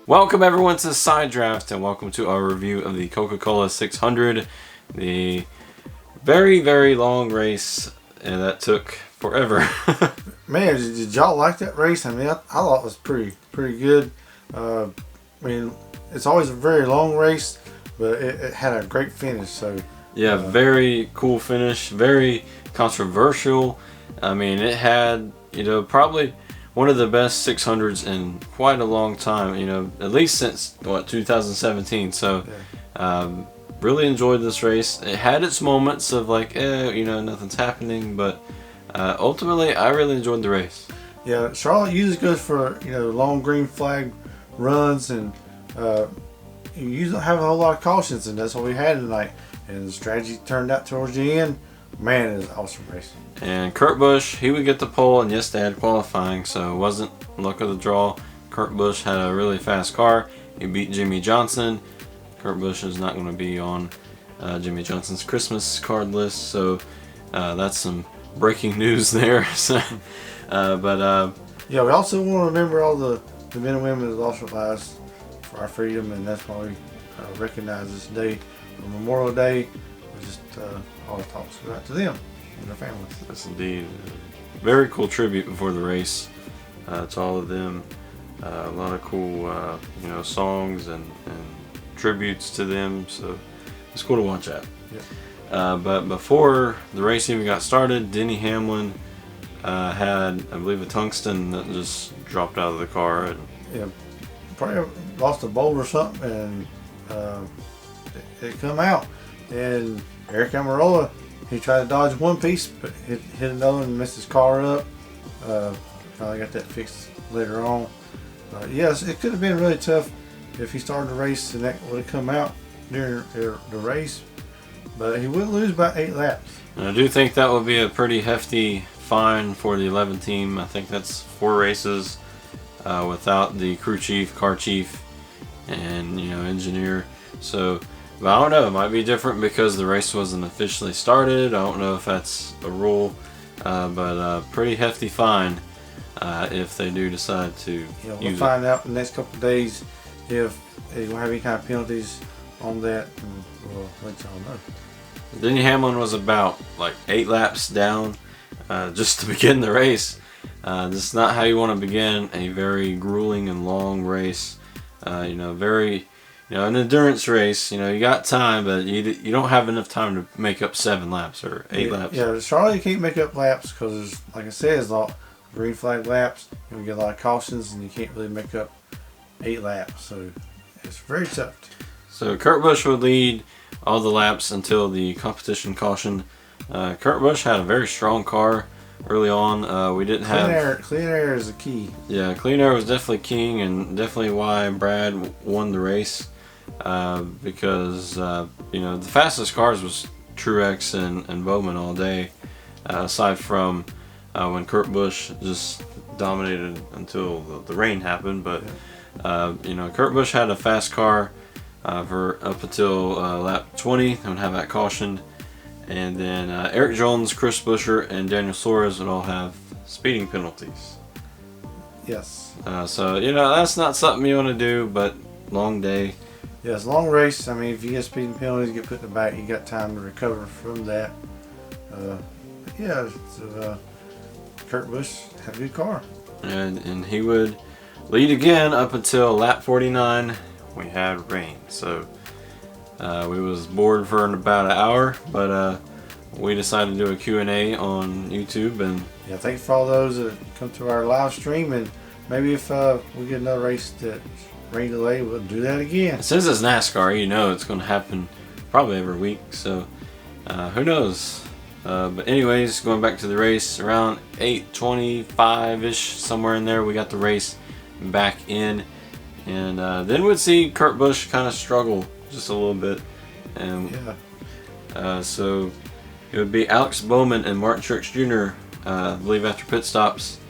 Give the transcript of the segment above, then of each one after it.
Welcome everyone to Side Draft, and welcome to our review of the Coca-Cola 600, the very, very long race, and that took forever. Man, did y'all like that race? I mean, I thought it was pretty good. I mean, it's always a very long race, but it had a great finish. So yeah, very cool finish, very controversial. I mean, it had, probably one of the best 600s in quite a long time, at least since 2017. So really enjoyed this race. It had its moments of like, nothing's happening, but ultimately I really enjoyed the race. Yeah, Charlotte usually goes for long green flag runs, and you usually don't have a whole lot of cautions, and that's what we had tonight. And the strategy turned out towards the end. Man, it was an awesome race. And Kurt Busch, he would get the pole, and yes, they had qualifying, so it wasn't luck of the draw. Kurt Busch had a really fast car. He beat Jimmie Johnson. Kurt Busch is not going to be on Jimmie Johnson's Christmas card list, so that's some breaking news there. So, yeah, we also want to remember all the men and women who lost their lives for our freedom, and that's why we recognize this day on Memorial Day. We just all the thoughts go out to them and their families. Yes, indeed. Very cool tribute before the race to all of them. A lot of cool, songs and tributes to them. So it's cool to watch that. Yeah. But before the race even got started, Denny Hamlin had, I believe, a tungsten that just dropped out of the car. And yeah, probably lost a bolt or something, and it come out. And Eric Almirola, he tried to dodge one piece, but hit another and messed his car up. Finally got that fixed later on. Yes, it could have been really tough if he started the race and that would have come out during the race. But he would lose about 8 laps. And I do think that would be a pretty hefty fine for the 11 team. I think that's 4 races without the crew chief, car chief, and engineer. So, but I don't know. It might be different because the race wasn't officially started. I don't know if that's a rule, but pretty hefty fine if they do decide to we'll find out in the next couple of days if they will have any kind of penalties on that, and we'll let y'all know. Denny Hamlin was about 8 laps down just to begin the race. This is not how you want to begin a very grueling and long race. Very, an endurance race. You got time, but you don't have enough time to make up 7 laps or 8 laps. Yeah, Charlotte, you can't make up laps because, like I said, it's a lot of green flag laps. You get a lot of cautions, and you can't really make up 8 laps. So it's very tough. So Kurt Busch would lead all the laps until the competition caution. Kurt Busch had a very strong car early on. We didn't have clean air is a key. Yeah, clean air was definitely king, and definitely why Brad won the race. Because the fastest cars was Truex and Bowman all day, aside from when Kurt Busch just dominated until the rain happened. But Kurt Busch had a fast car for up until lap 20. They would have that cautioned, and then Eric Jones, Chris Buescher, and Daniel Suarez would all have speeding penalties. Yes. So that's not something you want to do, but long day. Yeah, it's a long race. I mean, if you get speeding penalties, get put in the back, you got time to recover from that. Kurt Busch had a good car. And he would lead again up until lap 49. We had rain, so we was bored for about an hour, but we decided to do a Q&A on YouTube. And yeah, thanks for all those that come to our live stream, and maybe if we get another race that rain delay, we'll do that again. Since it's NASCAR, it's going to happen probably every week, so who knows. But anyways, going back to the race, around 8:25-ish, somewhere in there, we got the race back in. And then we'd see Kurt Busch kind of struggle just a little bit. And so it would be Alex Bowman and Martin Truex Jr., I believe, after pit stops.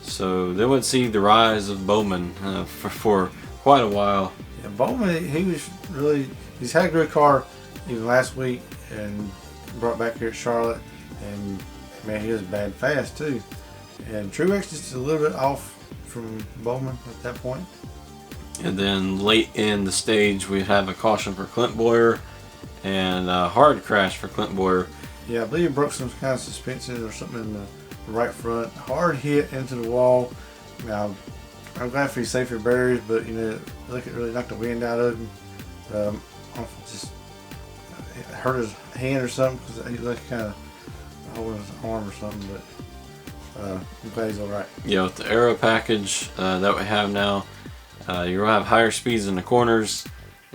So then we'd see the rise of Bowman for quite a while. Yeah, Bowman, he's had a good car even last week and brought back here at Charlotte. And man, he was bad fast too. And Truex just a little bit off from Bowman at that point. And then late in the stage, we have a caution for Clint Boyer and a hard crash for Clint Boyer. Yeah, I believe he broke some kind of suspension or something in the right front. Hard hit into the wall. Now, I'm glad for his safety barriers, but it really knocked the wind out of him. Just it hurt his hand or something because he looked kind of holding his arm or something. But I'm glad he's all right. Yeah, with the aero package that we have now, you're gonna have higher speeds in the corners,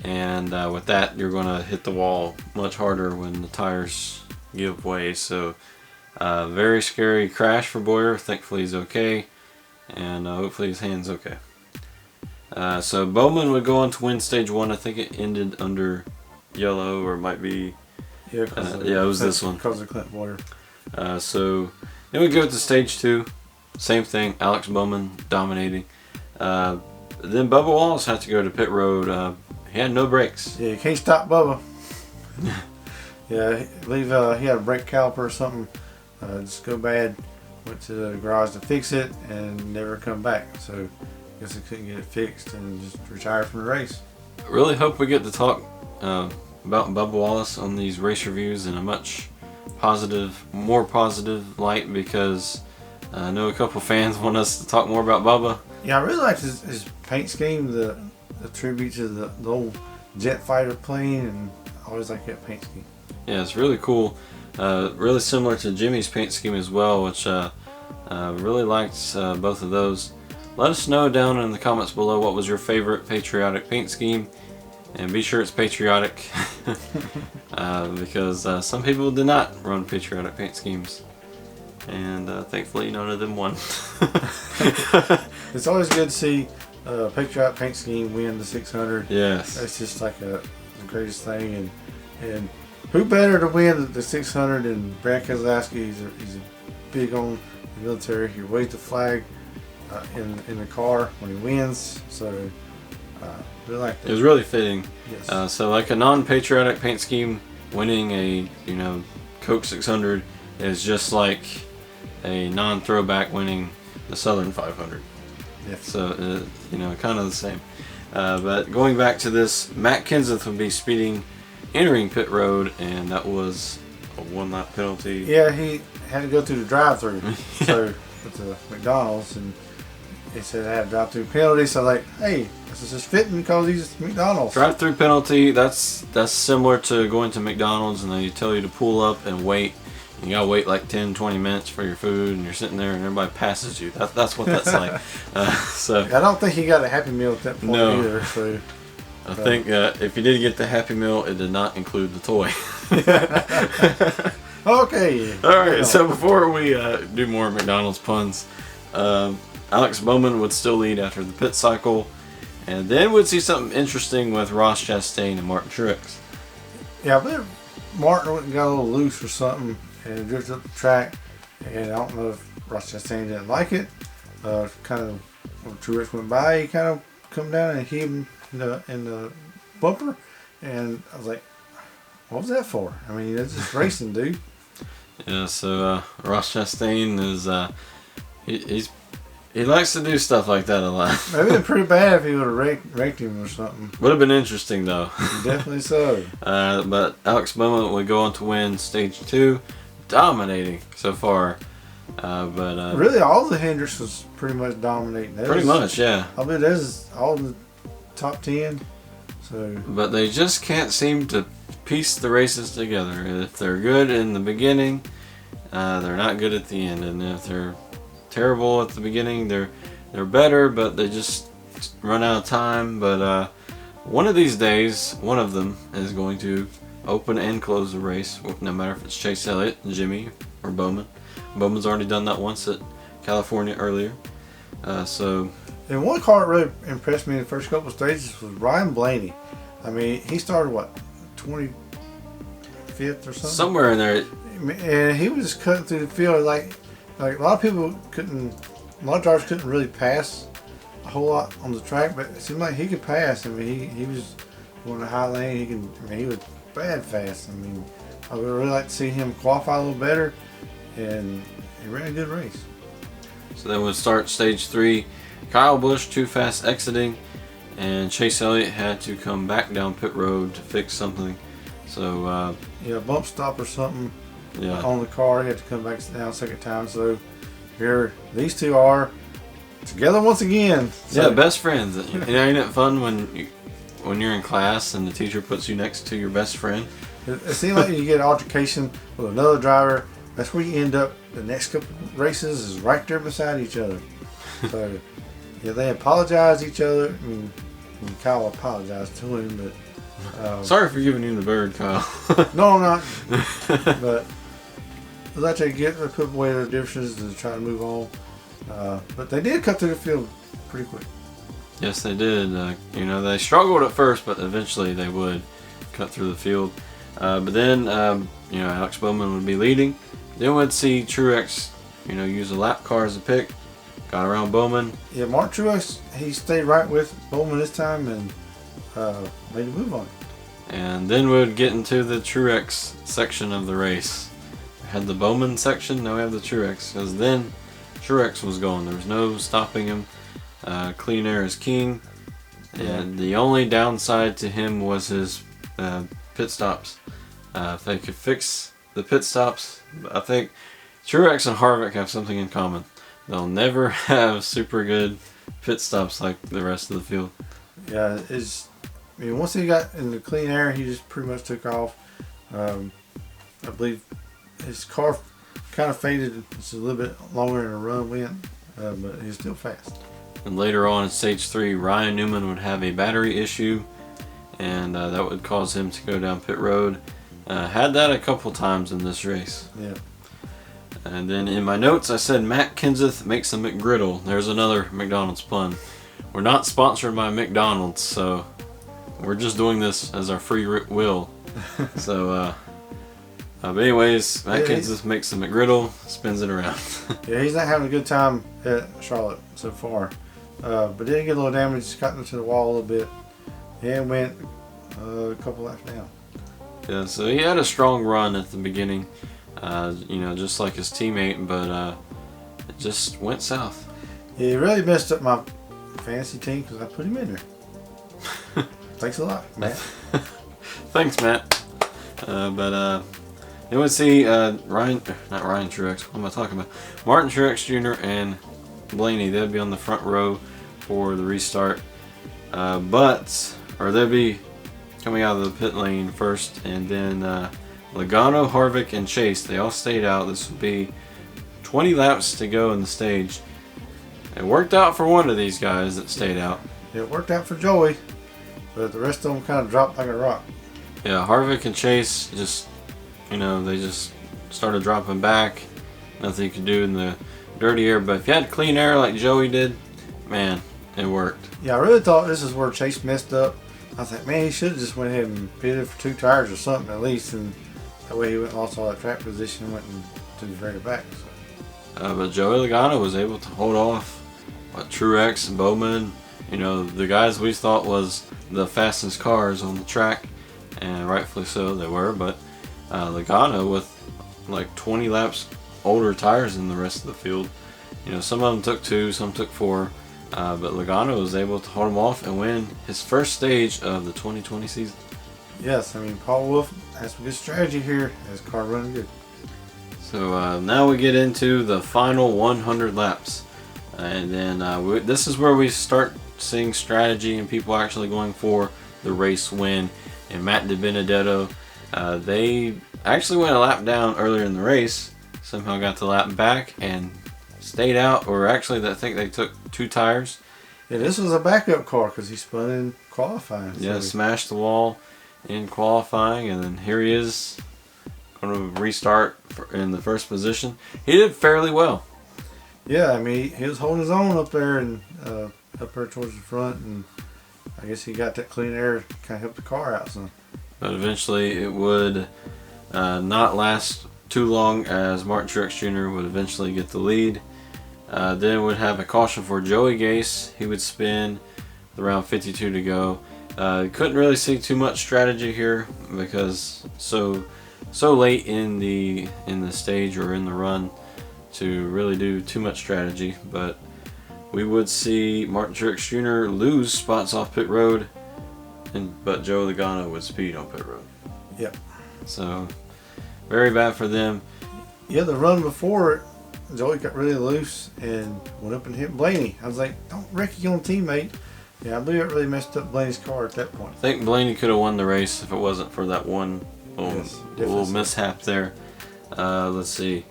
and with that, you're gonna hit the wall much harder when the tires give way. So, very scary crash for Boyer. Thankfully, he's okay, and hopefully his hand's okay. So Bowman would go on to win stage 1. I think it ended under yellow, or it might be. Yeah, it was this one. Because of Clint Boyer. So then we go to stage 2. Same thing. Alex Bowman dominating. Then Bubba Wallace had to go to pit road. He had no brakes. Yeah, you can't stop Bubba. Yeah, I believe he had a brake caliper or something. Just go bad. Went to the garage to fix it and never come back. So I guess he couldn't get it fixed and just retired from the race. I really hope we get to talk about Bubba Wallace on these race reviews in a much more positive light, because I know a couple fans want us to talk more about Bubba. Yeah, I really liked his paint scheme, the tribute to the old jet fighter plane, and I always liked that paint scheme. Yeah, it's really cool. Really similar to Jimmie's paint scheme as well, which really liked both of those. Let us know down in the comments below what was your favorite patriotic paint scheme, and be sure it's patriotic because some people did not run patriotic paint schemes, and thankfully none of them won. It's always good to see patriotic paint scheme win the 600. Yes, that's just like the greatest thing, and who better to win the 600 than Brad Keselowski? He's big on the military. He waves the flag in the car when he wins. So really like that. It was really fitting. Yes. So like a non-patriotic paint scheme winning a Coke 600 is just like a non-throwback winning the Southern 500. Yes. So kind of the same. But going back to this, Matt Kenseth would be speeding, entering pit road, and that was a 1-lap penalty. Yeah, he had to go through the drive-through. So with the McDonald's, and he said I had a drive-through penalty. So like, hey, this is just fitting because he's McDonald's. Drive-through penalty. That's similar to going to McDonald's and they tell you to pull up and wait. You gotta wait like 10-20 minutes for your food, and you're sitting there and everybody passes you. That's what that's like. So I don't think he got a Happy Meal at that point either. So I think if you did get the Happy Meal, it did not include the toy. Okay. All right. So before we do more McDonald's puns, Alex Bowman would still lead after the pit cycle, and then we'd see something interesting with Ross Chastain and Martin Truex. Yeah, I believe Martin went and got a little loose or something and drifted up the track, and I don't know if Ross Chastain didn't like it. Kind of when Truex went by, he kind of come down and hit him in the bumper, and I was like, what was that for? I mean, it's just racing, dude. Yeah, so Ross Chastain is he likes to do stuff like that a lot. It would have been pretty bad if he would have raked him or something. Would have been interesting though. Definitely so. But Alex Bowman would go on to win stage 2, dominating so far. But really, all the Hendricks was pretty much dominating. Pretty much, yeah. I mean, there's all the top 10. So. But they just can't seem to piece the races together. If they're good in the beginning, they're not good at the end, and if they're terrible at the beginning, they're better, but they just run out of time. But one of these days, one of them is going to open and close the race, no matter if it's Chase Elliott, Jimmie, or Bowman. Bowman's already done that once at California earlier. And one car that really impressed me in the first couple of stages was Ryan Blaney. I mean, he started, 25th or something? Somewhere in there. And he was just cutting through the field. Like a lot of drivers couldn't really pass a whole lot on the track, but it seemed like he could pass. I mean, he was going to high lane. He was bad fast. I mean, I would really like to see him qualify a little better, and he ran a good race. So then we'll start stage 3. Kyle Busch too fast exiting, and Chase Elliott had to come back down pit road to fix something. So yeah, bump stop or something yeah, on the car. He had to come back down second time. So here these two are together once again. So, yeah, best friends. Ain't it fun when you're in class and the teacher puts you next to your best friend? it seems like you get an altercation with another driver. That's where you end up. The next couple races is right there beside each other. So yeah, they apologize to each other. I mean Kyle apologized to him, but Sorry for giving you the bird, Kyle. no, I'm not. But let they put away their differences and try to move on. But they did cut through the field pretty quick. Yes, they did. They struggled at first, but eventually they would cut through the field. But then, Alex Bowman would be leading. Then we'd see Truex, use a lap car as a pick. Got around Bowman. Yeah, Mark Truex, he stayed right with Bowman this time and made a move on it. And then we'd get into the Truex section of the race. We had the Bowman section, now we have the Truex. Because then Truex was going. There was no stopping him. Clean air is king. And the only downside to him was his pit stops. If they could fix the pit stops, I think Truex and Harvick have something in common. They'll never have super good pit stops like the rest of the field. Yeah, once he got in the clean air, he just pretty much took off. I believe his car kind of faded. It's a little bit longer in a run went, but he's still fast. And later on in stage 3, Ryan Newman would have a battery issue, and that would cause him to go down pit road. Had that a couple times in this race. Yeah. And then in my notes I said Matt Kenseth makes a McGriddle. There's another McDonald's pun. We're not sponsored by McDonald's, so we're just doing this as our free will. So, but anyways, Matt Kenseth makes a McGriddle, spins it around. Yeah, he's not having a good time at Charlotte so far. But did get a little damage, got into the wall a little bit, and went a couple laps down. Yeah, so he had a strong run at the beginning. Just like his teammate, but it just went south. He really messed up my fantasy team because I put him in there. Thanks a lot, Matt. Thanks, Matt. You would see not Ryan Truex. What am I talking about? Martin Truex Jr. and Blaney. They'd be on the front row for the restart, or they'd be coming out of the pit lane first, and then Logano, Harvick, and Chase, they all stayed out. This would be 20 laps to go in the stage. It worked out for one of these guys that stayed out. It worked out for Joey, but the rest of them kind of dropped like a rock. Yeah, Harvick and Chase just, they just started dropping back. Nothing you could do in the dirty air, but if you had clean air like Joey did, man, it worked. Yeah, I really thought this is where Chase messed up. I thought, man, he should have just went ahead and pitted for 2 tires or something at least, and that way he went and lost all that track position and went to the very back. So. But Joey Logano was able to hold off Truex and Bowman, the guys we thought was the fastest cars on the track, and rightfully so they were, but Logano with like 20 laps older tires than the rest of the field. Some of them took 2, some took 4, but Logano was able to hold them off and win his first stage of the 2020 season. Yes, Paul Wolf has some good strategy here. His car running good. So now we get into the final 100 laps. And then this is where we start seeing strategy and people actually going for the race win. And Matt DiBenedetto, they actually went a lap down earlier in the race. Somehow got the lap back and stayed out. Or actually, I think they took 2 tires. Yeah, this was a backup car because he spun in qualifying. Yeah, smashed the wall in qualifying, and then here he is going to restart in the first position. He did fairly well. Yeah, he was holding his own up there and up there towards the front, and I guess he got that clean air to kind of help the car out some. But eventually it would not last too long, as Martin Truex Jr. would eventually get the lead. Then we'd have a caution for Joey Gase. He would spin with around 52 to go. Couldn't really see too much strategy here because so late in the stage or in the run to really do too much strategy. But we would see Martin Truex Jr. lose spots off pit road, but Joe Logano would speed on pit road. Yep. So, very bad for them. Yeah, the run before it, Joey got really loose and went up and hit Blaney. I was like, don't wreck your own teammate. Yeah, I believe it really messed up Blaney's car at that point. I think Blaney could have won the race if it wasn't for that one little mishap there. Let's see.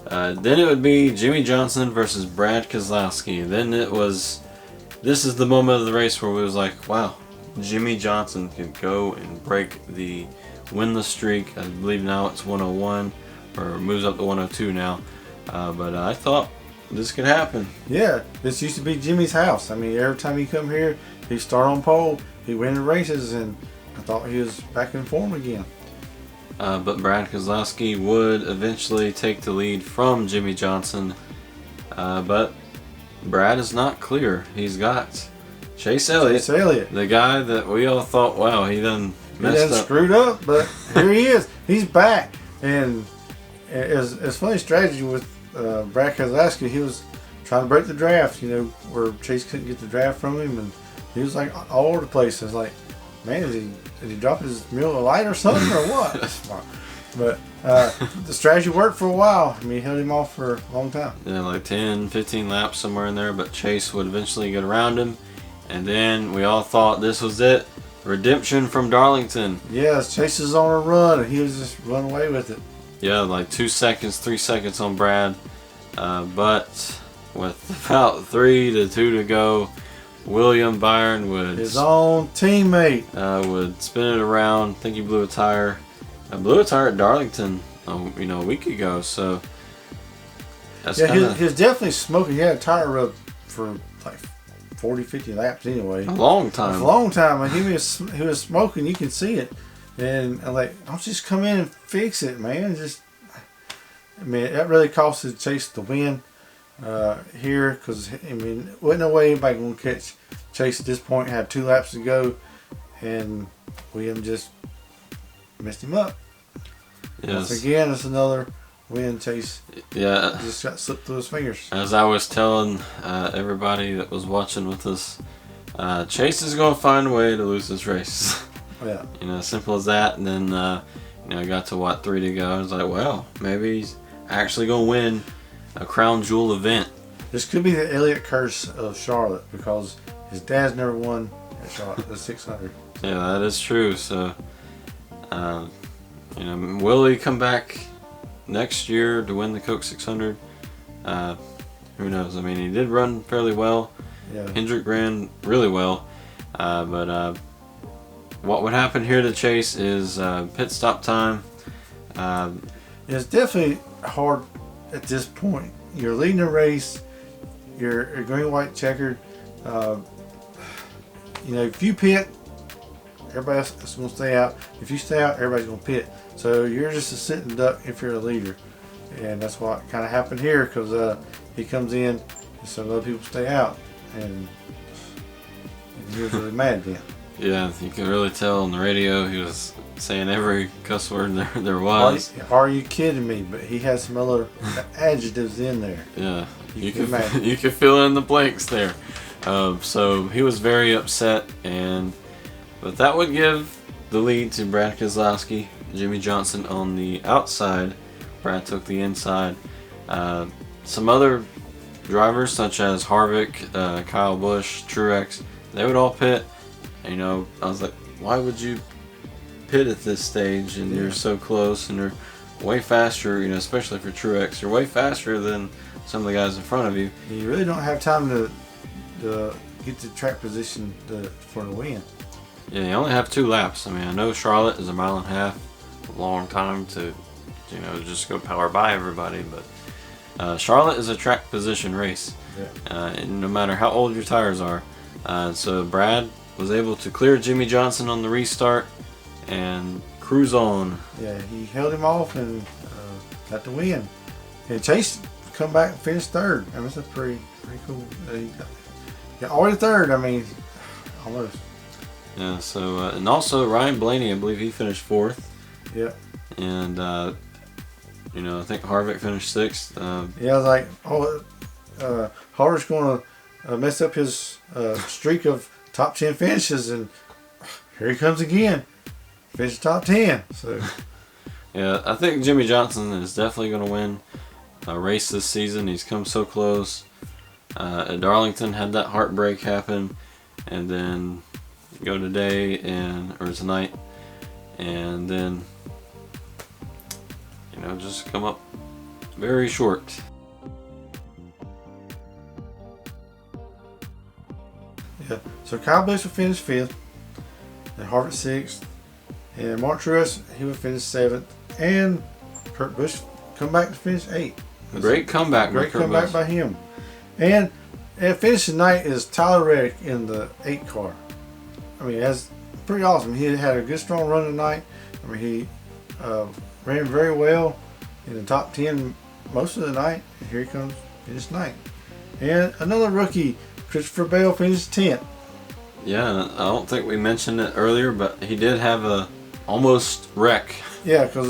Then it would be Jimmie Johnson versus Brad Keselowski. Then this is the moment of the race where we was like, wow, Jimmie Johnson can go and win the streak. I believe now it's 101, or moves up to 102 now. But I thought this could happen. Yeah, this used to be Jimmy's house. I mean, every time he come here, he start on pole, he win the races, and I thought he was back in form again. But Brad Keselowski would eventually take the lead from Jimmie Johnson. But Brad is not clear. He's got Chase Elliott, the guy that we all thought, wow, he done messed up. Screwed up, but here he is. He's back. And it's funny strategy with Brad Keselowski. He was trying to break the draft, where Chase couldn't get the draft from him, and he was like all over the place. It's like, man, did he drop his Miller Lite or something or what? But the strategy worked for a while. I mean, he held him off for a long time. Yeah, like 10, 15 laps somewhere in there, but Chase would eventually get around him. And then we all thought this was it. Redemption from Darlington. Yes, Chase is on a run, and he was just running away with it. Yeah, like 2 seconds, 3 seconds on Brad. But with about 3 to 2 to go, William Byron his own teammate would spin it around. I think he blew a tire. I blew a tire at Darlington, a week ago. So that's he was definitely smoking. He had a tire rub for like 40, 50 laps anyway. A long time. A long time. Like he was smoking. You can see it. And I'm like, don't just come in and fix it, man. That really costed Chase the win here, because wasn't no way anybody gonna catch Chase at this point. Had 2 laps to go, and William just messed him up. Yes. Once again, it's another win. Chase just got slipped through his fingers. As I was telling everybody that was watching with us, Chase is gonna find a way to lose this race. Yeah. Simple as that. And then I got to 3 to go. I was like, well, maybe he's actually gonna win a crown jewel event. This could be the Elliott curse of Charlotte, because his dad's never won at Charlotte, the 600. Yeah, that is true. So, will he come back next year to win the Coke 600? Who knows? I mean, he did run fairly well. Yeah. Hendrick ran really well. But what would happen here to Chase is pit stop time. It's definitely hard at this point. You're leading the race. You're green, white, checkered. If you pit, everybody else is going to stay out. If you stay out, everybody's going to pit. So you're just a sitting duck if you're a leader. And that's what kind of happened here, because he comes in and some other people stay out. And he was really mad then. Yeah, you can really tell on the radio he was saying every cuss word there was. Are you kidding me? But he had some other adjectives in there. Yeah, you can fill in the blanks there. So he was very upset, but that would give the lead to Brad Keselowski. Jimmie Johnson on the outside. Brad took the inside. Some other drivers such as Harvick, Kyle Busch, Truex, they would all pit. I was like, why would you pit at this stage, and you're so close, and you're way faster, especially for Truex, you're way faster than some of the guys in front of you. You really don't have time to get to track position for the win. Yeah, you only have 2 laps. I mean, I know Charlotte is 1.5 miles, a long time to, just go power by everybody, but Charlotte is a track position race. Yeah. And no matter how old your tires are. So Brad was able to clear Jimmie Johnson on the restart and cruise on. Yeah, he held him off and got the win. And Chase come back and finish 3rd. I mean, that's pretty cool. Already 3rd. I mean, almost. Yeah. So and also Ryan Blaney, I believe he finished 4th. Yeah. And I think Harvick finished 6th. Yeah, I was like, Harvick's going to messed up his streak of top 10 finishes, and here he comes again. Finished top 10. So yeah, I think Jimmie Johnson is definitely going to win a race this season. He's come so close. At Darlington, had that heartbreak happen, and then go today or tonight, and then just come up very short. yeah, so Kyle Busch will finish 5th, and Harvick 6th, and Mark Truex, he will finish 7th, and Kurt Busch come back to finish 8th. Great comeback. Great comeback by him. And finishing night is Tyler Reddick in the 8 car. I mean, that's pretty awesome. He had a good, strong run tonight. I mean, he ran very well in the top 10 most of the night. And here he comes, finished 9th. And another rookie, Christopher Bell, finished 10th. Yeah, I don't think we mentioned it earlier, but he did have a almost wreck. Yeah, because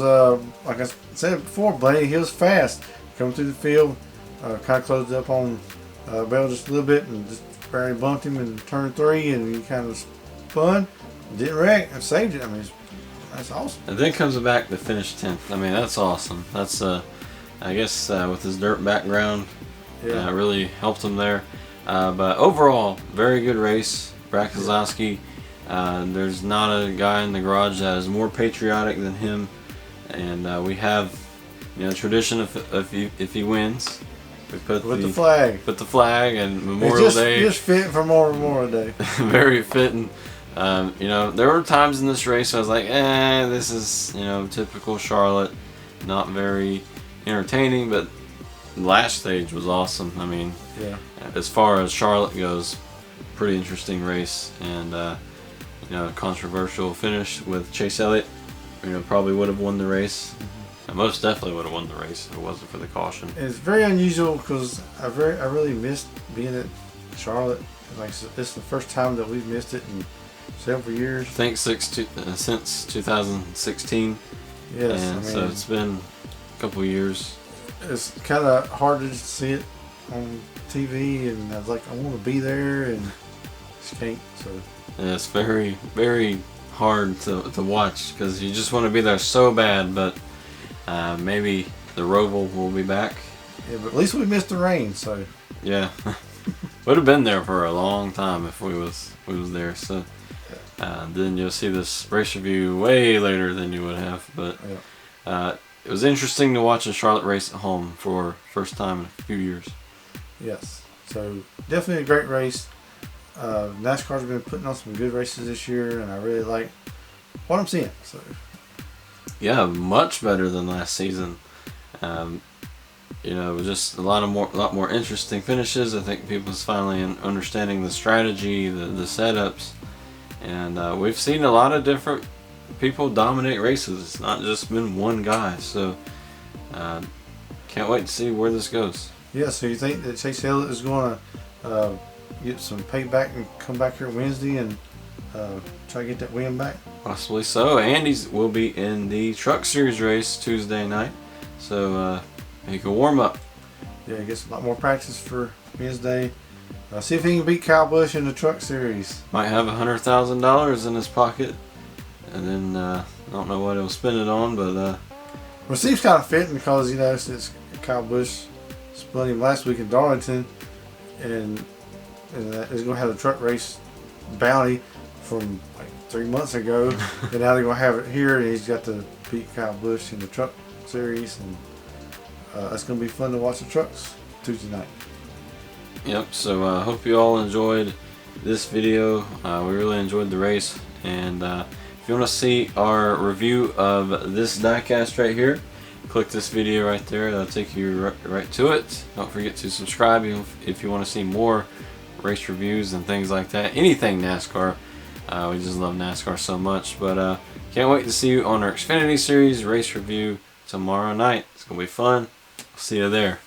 like I said before, Blaney, he was fast. Coming through the field, kind of closed up on Bell just a little bit and just barely bumped him in turn 3, and he kind of spun, didn't wreck, and saved it. I mean, that's awesome. And then comes back to finish 10th. I mean, that's awesome. That's I guess with his dirt background, Yeah. really helped him there. But overall, very good race. Brad Keselowski, there's not a guy in the garage that is more patriotic than him, and we have tradition if he wins, we put the flag. Put the flag and Memorial Day. Just fit for Memorial Day. Very fitting. There were times in this race I was like, this is typical Charlotte, not very entertaining. But the last stage was awesome. I mean, yeah. As far as Charlotte goes, pretty interesting race, and controversial finish with Chase Elliott. Probably would have won the race. I most definitely would have won the race if it wasn't for the caution. It's very unusual because I really missed being at Charlotte. Like, it's the first time that we've missed it in several years. I think since 2016. Yes, and so it's been a couple years. It's kind of hard to see it on TV, and I was like, I want to be there, and just can't. So yeah, it's very, very hard to watch because you just want to be there so bad, but maybe the Roval will be back. Yeah, but at least we missed the rain, so yeah. Would have been there for a long time if we was there. So then you'll see this race review way later than you would have. But it was interesting to watch a Charlotte race at home for first time in a few years. Yes, so definitely a great race. NASCAR's been putting on some good races this year, and I really like what I'm seeing. So yeah, much better than last season. Just a lot more interesting finishes. I think people's finally understanding the strategy, the setups, and we've seen a lot of different people dominate races. It's not just been one guy. So can't wait to see where this goes. Yeah, so you think that Chase Elliott is going to get some payback and come back here Wednesday and try to get that win back? Possibly so. Andy will be in the Truck Series race Tuesday night, so he can warm up. Yeah, he gets a lot more practice for Wednesday. See if he can beat Kyle Busch in the Truck Series. Might have $100,000 in his pocket, and then I don't know what he'll spend it on, but well, it seems kind of fitting because since Kyle Busch spun him last week in Darlington, and is going to have the truck race bounty from like 3 months ago, and now they're going to have it here, and he's got to beat Kyle Busch in the Truck Series, and it's going to be fun to watch the trucks Tuesday night. Yep, so I hope you all enjoyed this video. We really enjoyed the race, and if you want to see our review of this diecast right here, click this video right there. That'll take you right to it. Don't forget to subscribe if you want to see more race reviews and things like that. Anything NASCAR. We just love NASCAR so much. But can't wait to see you on our Xfinity Series race review tomorrow night. It's going to be fun. See you there.